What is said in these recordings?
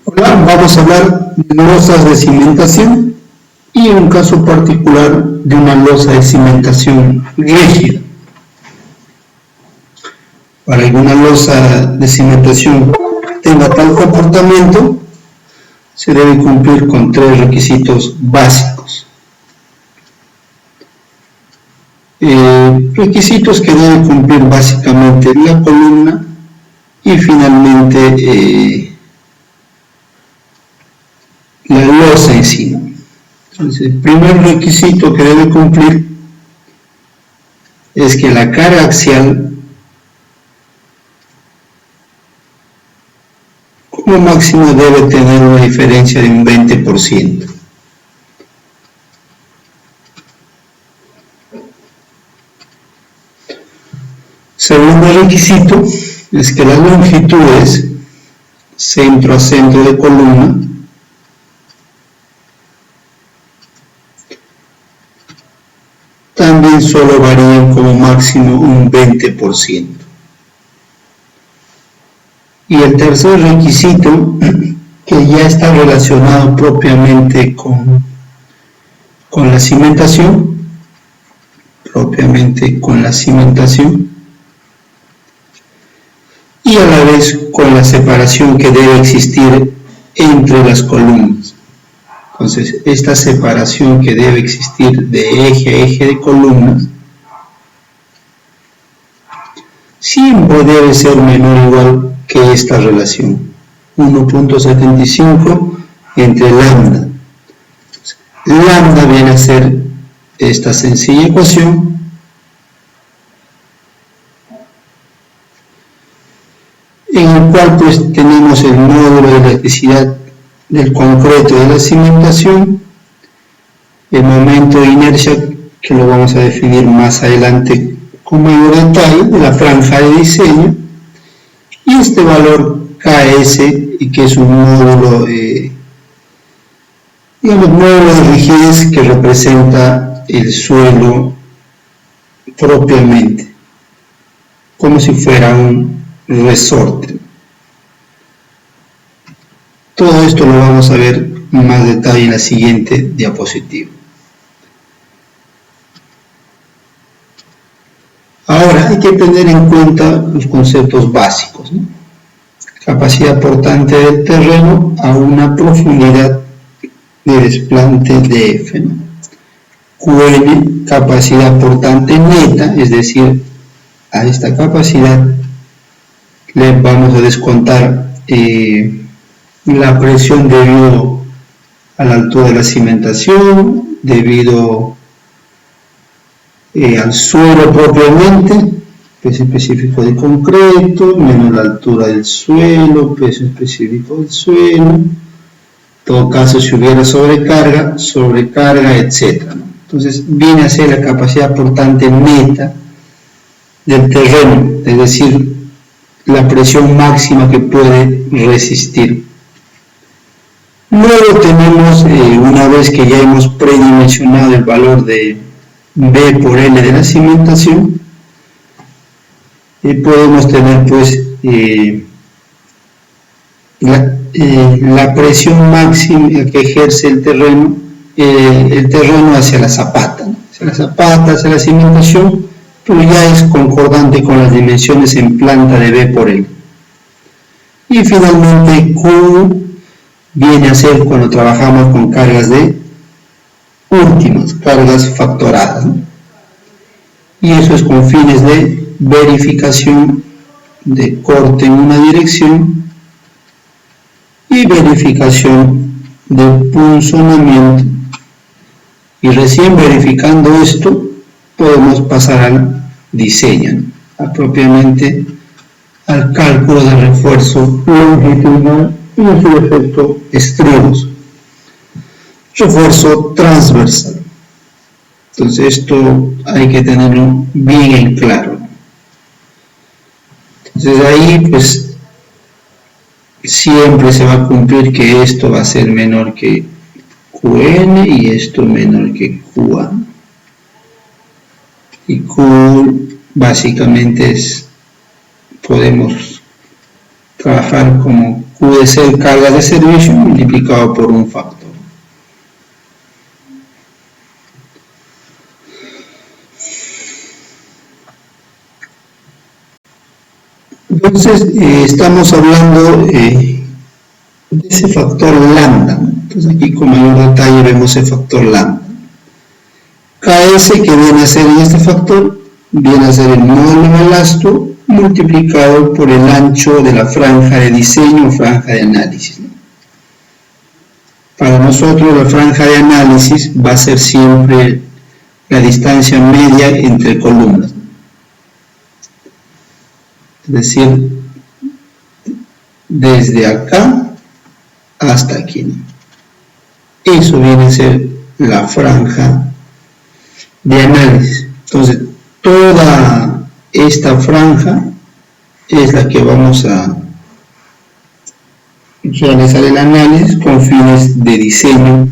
Hola, vamos a hablar de losas de cimentación y un caso particular de una losa de cimentación rígida. Para que una losa de cimentación tenga tal comportamiento, se debe cumplir con tres requisitos básicos. Requisitos que debe cumplir básicamente la columna y finalmente la losa en sí. Entonces, el primer requisito que debe cumplir es que la carga axial como máximo debe tener una diferencia de un 20%. Segundo requisito es que las longitudes centro a centro de columna también solo varían como máximo un 20%. Y el tercer requisito, que ya está relacionado propiamente con la cimentación, y a la vez con la separación que debe existir entre las columnas. Entonces, esta separación que debe existir de eje a eje de columnas siempre debe ser menor o igual que esta relación, 1.75 entre lambda. Lambda viene a ser esta sencilla ecuación en el cual pues tenemos el módulo de elasticidad del concreto de la cimentación, el momento de inercia que lo vamos a definir más adelante con mayor detalle de la franja de diseño, y este valor KS, y que es un módulo módulo de rigidez que representa el suelo propiamente, como si fuera un resorte. Todo esto lo vamos a ver en más detalle en la siguiente diapositiva. Ahora hay que tener en cuenta los conceptos básicos, ¿no? Capacidad portante del terreno a una profundidad de desplante de F, ¿no? QN, capacidad portante neta, es decir, a esta capacidad le vamos a descontar la presión debido a la altura de la cimentación, debido al suelo propiamente, peso específico de concreto, menos la altura del suelo, peso específico del suelo, en todo caso si hubiera sobrecarga, etc., ¿no? Entonces viene a ser la capacidad portante neta del terreno, es decir, la presión máxima que puede resistir. Luego tenemos, una vez que ya hemos predimensionado el valor de B por L de la cimentación, podemos tener pues la presión máxima que ejerce el terreno hacia la zapata, ¿no? Hacia la cimentación, pero ya es concordante con las dimensiones en planta de B por L. Y finalmente Q viene a ser cuando trabajamos con cargas de últimas, cargas factoradas, ¿no? Y eso es con fines de verificación de corte en una dirección y verificación de punzonamiento, y recién verificando esto podemos pasar al diseño, ¿no? Propiamente al cálculo de refuerzo longitudinal y en su efecto estribos, refuerzo transversal. Entonces esto hay que tenerlo bien en claro. Entonces ahí pues siempre se va a cumplir que esto va a ser menor que QN y esto menor que QA. Y Q básicamente podemos trabajar como puede ser carga de servicio multiplicado por un factor. Entonces, estamos hablando de ese factor lambda, ¿no? Entonces aquí con mayor detalle vemos el factor lambda. KS, que viene a ser en este factor, viene a ser el módulo de balasto multiplicado por el ancho de la franja de diseño o franja de análisis, ¿no? Para nosotros la franja de análisis va a ser siempre la distancia media entre columnas, ¿no? Es decir, desde acá hasta aquí, ¿no? Eso viene a ser la franja de análisis. Entonces, toda esta franja es la que vamos a realizar el análisis con fines de diseño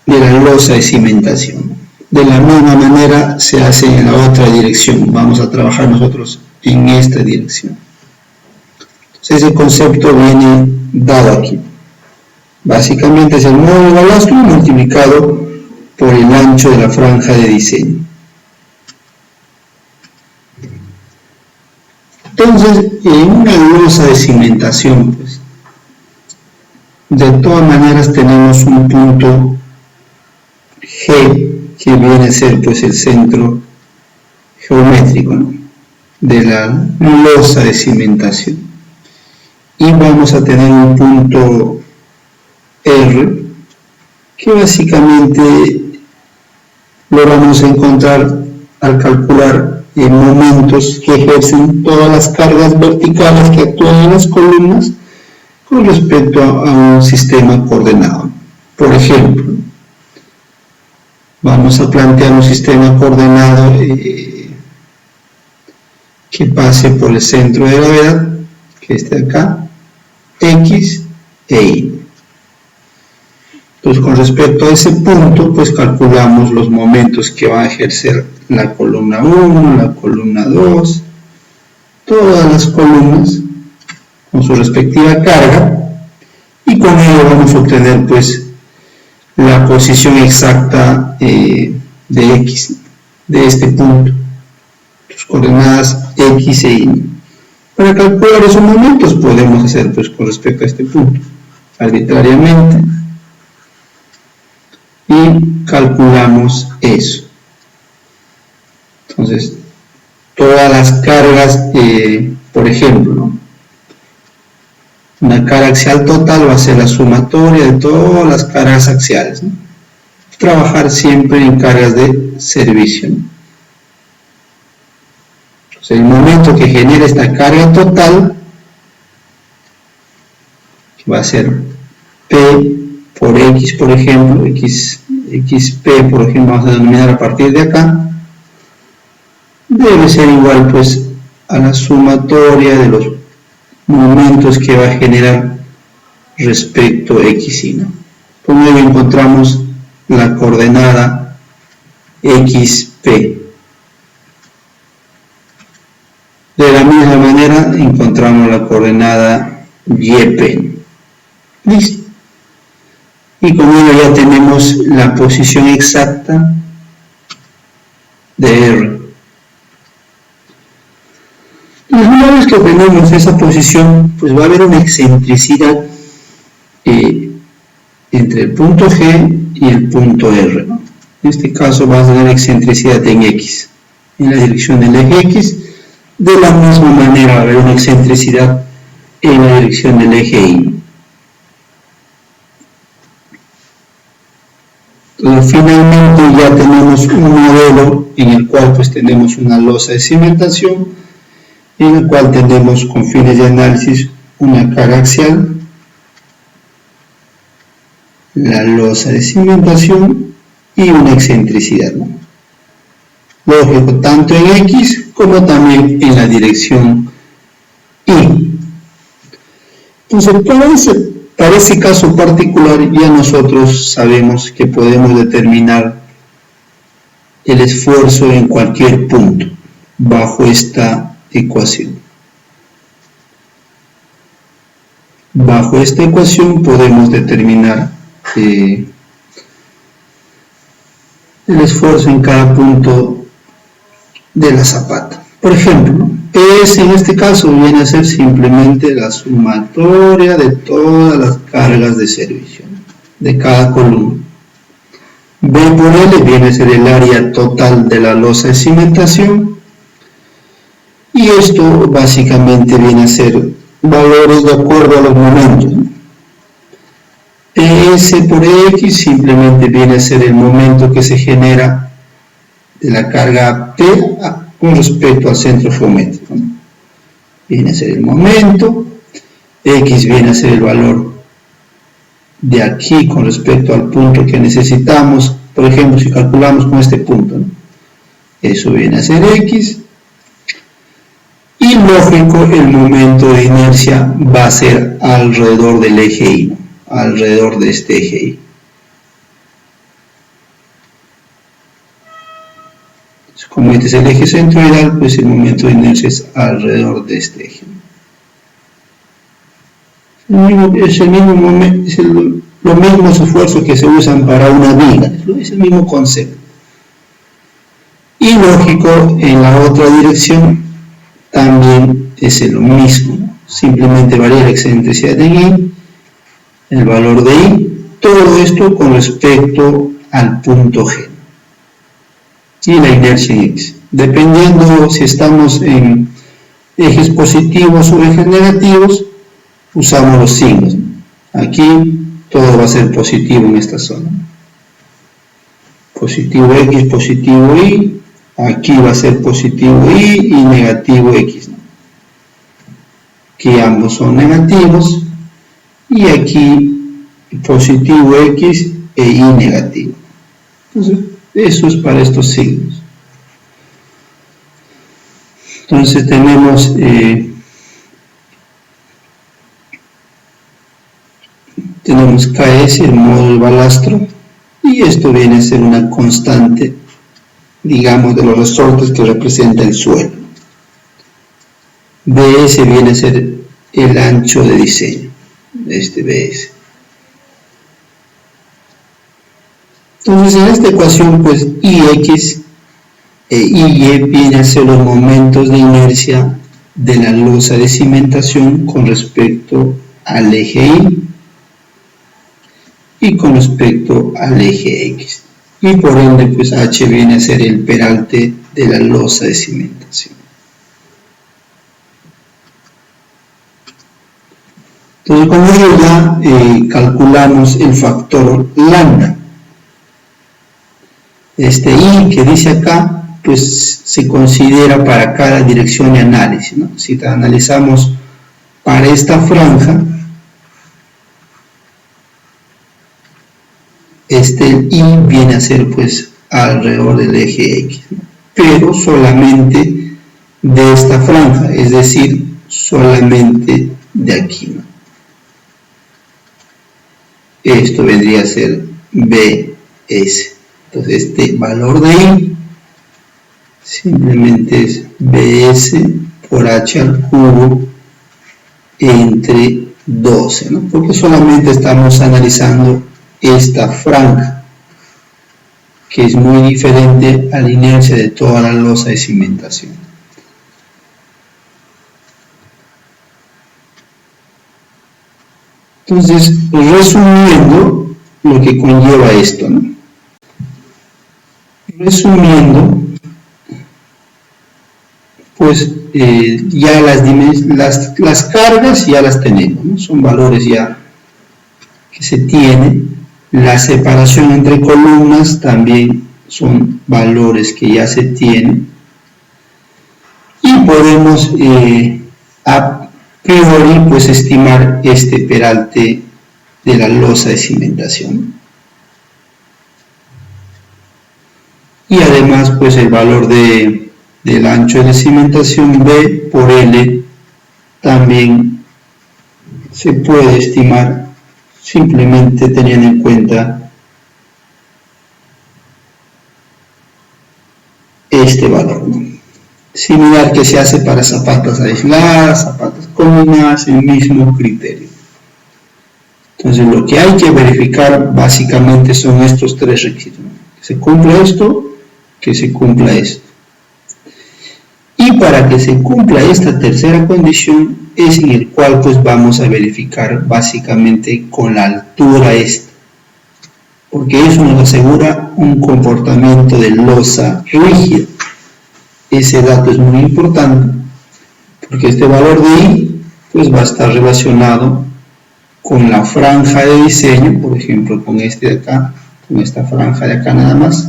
de la losa de cimentación. De la misma manera se hace en la otra dirección. Vamos a trabajar nosotros en esta dirección. Entonces, ese concepto viene dado aquí. Básicamente es el módulo de balasto multiplicado por el ancho de la franja de diseño. Entonces, en una losa de cimentación, pues, de todas maneras tenemos un punto G, que viene a ser pues el centro geométrico, ¿no?, de la losa de cimentación. Y vamos a tener un punto R, que básicamente lo vamos a encontrar al calcular momentos que ejercen todas las cargas verticales que actúan en las columnas con respecto a un sistema coordenado. Por ejemplo, vamos a plantear un sistema coordenado que pase por el centro de gravedad, que esté acá, X e Y. Entonces, con respecto a ese punto, pues calculamos los momentos que va a ejercer la columna 1, la columna 2, todas las columnas con su respectiva carga, y con ello vamos a obtener pues la posición exacta de X, de este punto, sus coordenadas X e Y. Para calcular esos momentos podemos hacer pues con respecto a este punto, arbitrariamente, y calculamos eso. Entonces, todas las cargas, por ejemplo, ¿no?, una carga axial total va a ser la sumatoria de todas las cargas axiales, ¿no? Trabajar siempre en cargas de servicio, ¿no? Entonces, el momento que genera esta carga total, que va a ser P por X, por ejemplo, XP, por ejemplo, vamos a denominar a partir de acá, debe ser igual pues a la sumatoria de los momentos que va a generar respecto a X y, ¿no? Con ello encontramos la coordenada XP. De la misma manera encontramos la coordenada YP. Listo. Y con ello ya tenemos la posición exacta de R. Una vez que obtenemos esa posición, pues va a haber una excentricidad entre el punto G y el punto R, ¿no? En este caso va a tener excentricidad en X, en la dirección del eje X. De la misma manera va a haber una excentricidad en la dirección del eje Y. Entonces, finalmente ya tenemos un modelo en el cual pues tenemos una losa de cimentación, en el cual tenemos con fines de análisis una carga axial, la losa de cimentación y una excentricidad, ¿no? Lógico, tanto en X como también en la dirección Y. Entonces, para ese caso particular ya nosotros sabemos que podemos determinar el esfuerzo en cualquier punto bajo esta ecuación. bajo esta ecuación podemos determinar el esfuerzo en cada punto de la zapata. Por ejemplo, S en este caso viene a ser simplemente la sumatoria de todas las cargas de servicio de cada columna. B por L viene a ser el área total de la losa de cimentación, y esto básicamente viene a ser valores de acuerdo a los momentos. S por X simplemente viene a ser el momento que se genera de la carga P con respecto al centro geométrico. Viene a ser el momento, X viene a ser el valor de aquí con respecto al punto que necesitamos. Por ejemplo, si calculamos con este punto, eso viene a ser X, y lógico, el momento de inercia va a ser alrededor del eje Y, alrededor de este eje Y. Como este es el eje centroidal, pues el momento de inercia es alrededor de este eje. Los mismos esfuerzos que se usan para una viga, es el mismo concepto. Y lógico, en la otra dirección también es lo mismo, simplemente varía la excentricidad de Y, el valor de Y, todo esto con respecto al punto G. Y la inercia en X. Dependiendo si estamos en ejes positivos o ejes negativos, usamos los signos. Aquí todo va a ser positivo en esta zona. Positivo X, positivo Y. Aquí va a ser positivo Y y negativo X. Aquí ambos son negativos. Y aquí positivo X e Y negativo. Entonces, eso es para estos signos. Entonces tenemos KS, el modo del balastro, y esto viene a ser una constante, digamos, de los resortes que representa el suelo. BS viene a ser el ancho de diseño, este BS. Entonces en esta ecuación, pues IX e IY viene a ser los momentos de inercia de la losa de cimentación con respecto al eje Y con respecto al eje X. Y por ende, pues H viene a ser el peralte de la losa de cimentación. Entonces con ello ya calculamos el factor lambda. Este I que dice acá, pues se considera para cada dirección de análisis, ¿no? Si analizamos para esta franja, el I viene a ser pues alrededor del eje X, ¿no? Pero solamente de esta franja, es decir, solamente de aquí, ¿no? Esto vendría a ser BS. Entonces este valor de I simplemente es BS por H al cubo entre 12, ¿no? Porque solamente estamos analizando esta franja, que es muy diferente a la inercia de toda la losa de cimentación. Entonces, resumiendo lo que conlleva esto, ¿no? Resumiendo, pues ya las cargas ya las tenemos, ¿no? Son valores ya que se tienen. La separación entre columnas también son valores que ya se tienen. Y podemos a priori pues estimar este peralte de la losa de cimentación. Y además pues el valor del ancho de cimentación B por L también se puede estimar simplemente teniendo en cuenta este valor, ¿no? Similar que se hace para zapatas aisladas, zapatas combinadas, el mismo criterio. Entonces lo que hay que verificar básicamente son estos tres requisitos, ¿no? Que se cumpla esto, que se cumpla esto. Y para que se cumpla esta tercera condición es en el cual pues vamos a verificar básicamente con la altura esta, porque eso nos asegura un comportamiento de losa rígida. Ese dato es muy importante porque este valor de I pues va a estar relacionado con la franja de diseño, por ejemplo con este de acá, con esta franja de acá nada más.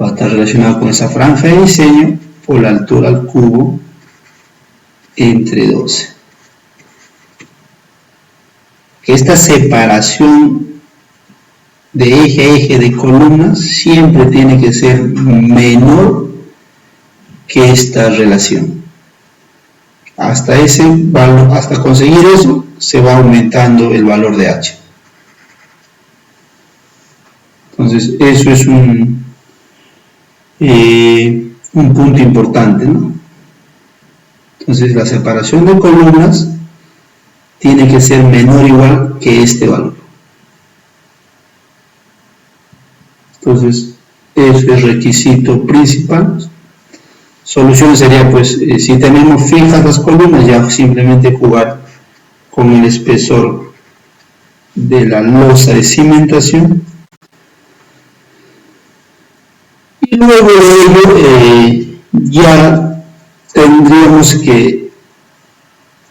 Va a estar relacionado con esa franja de diseño por la altura al cubo entre 12. Esta separación de eje a eje de columnas siempre tiene que ser menor que esta relación. Hasta ese valor, hasta conseguir eso, se va aumentando el valor de H. Entonces, eso es un punto importante, ¿no? Entonces, la separación de columnas tiene que ser menor o igual que este valor. Entonces, eso es requisito principal. Solución sería, pues, si tenemos fijas las columnas, ya simplemente jugar con el espesor de la losa de cimentación. Y luego de ello, ya tendríamos que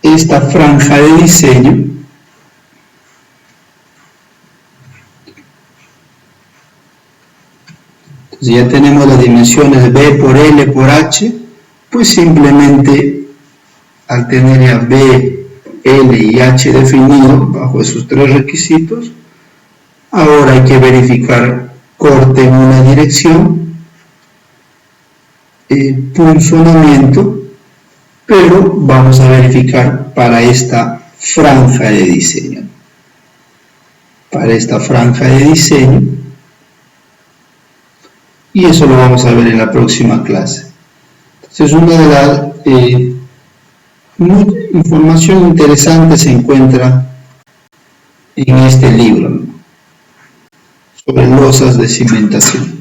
esta franja de diseño entonces ya tenemos las dimensiones B por L por H, pues simplemente al tener ya B, L y H definido bajo esos tres requisitos, ahora hay que verificar corte en una dirección, punzonamiento, pero vamos a verificar para esta franja de diseño. Para esta franja de diseño, y eso lo vamos a ver en la próxima clase. Entonces, una de las información interesante se encuentra en este libro, ¿no?, sobre losas de cimentación.